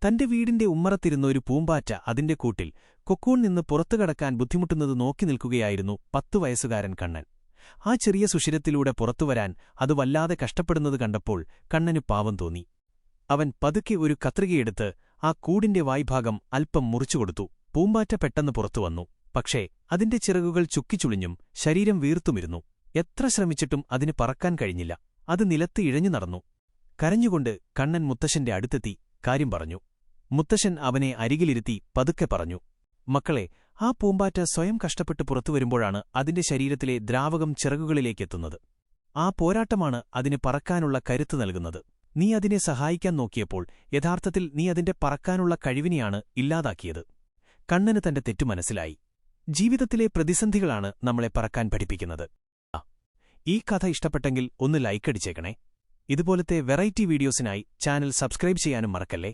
തന്റെ വീടിന്റെ ഉമ്മറത്തിരുന്ന ഒരു പൂമ്പാറ്റ അതിന്റെ കൂട്ടിൽ കൊക്കൂൺ നിന്ന് പുറത്തുകടക്കാൻ ബുദ്ധിമുട്ടുന്നത് നോക്കി നിൽക്കുകയായിരുന്നു 10 വയസ്സുകാരൻ കണ്ണൻ. ആ ചെറിയ സുഷിരത്തിലൂടെ പുറത്തുവരാൻ അത് വല്ലാതെ കഷ്ടപ്പെടുന്നത് കണ്ടപ്പോൾ കണ്ണനു പാവം തോന്നി. അവൻ പതുക്കെ ഒരു കത്രികയെടുത്ത് ആ കൂടിന്റെ വായ്ഭാഗം അല്പം മുറിച്ചുകൊടുത്തു. പൂമ്പാറ്റ പെട്ടെന്ന് പുറത്തുവന്നു. പക്ഷേ അതിന്റെ ചിറകുകൾ ചുക്കിച്ചുളിഞ്ഞും ശരീരം വീർത്തുമിരുന്നു. എത്ര ശ്രമിച്ചിട്ടും അതിന് പറക്കാൻ കഴിഞ്ഞില്ല. അത് നിലത്ത് ഇഴഞ്ഞു നടന്നു. കരഞ്ഞുകൊണ്ട് കണ്ണൻ മുത്തശ്ശന്റെ അടുത്തെത്തി കാര്യം പറഞ്ഞു. മുത്തശ്ശൻ അവനെ അരികിലിരുത്തി പതുക്കെ പറഞ്ഞു, മക്കളെ, ആ പൂമ്പാറ്റ സ്വയം കഷ്ടപ്പെട്ട് പുറത്തുവരുമ്പോഴാണ് അതിന്റെ ശരീരത്തിലെ ദ്രാവകം ചിറകുകളിലേക്കെത്തുന്നത്. ആ പോരാട്ടമാണ് അതിന് പറക്കാനുള്ള കരുത്ത് നൽകുന്നത്. നീ അതിനെ സഹായിക്കാൻ നോക്കിയപ്പോൾ യഥാർത്ഥത്തിൽ നീ അതിന്റെ പറക്കാനുള്ള കഴിവിനെയാണ് ഇല്ലാതാക്കിയത്. കണ്ണന് തന്റെ തെറ്റു മനസ്സിലായി. ജീവിതത്തിലെ പ്രതിസന്ധികളാണ് നമ്മളെ പറക്കാൻ പഠിപ്പിക്കുന്നത്. ഈ കഥ ഇഷ്ടപ്പെട്ടെങ്കിൽ ഒന്ന് ലൈക്കടിച്ചേക്കണേ. ഇതുപോലത്തെ വെറൈറ്റി വീഡിയോസിനായി ചാനൽ സബ്സ്ക്രൈബ് ചെയ്യാനും മറക്കല്ലേ.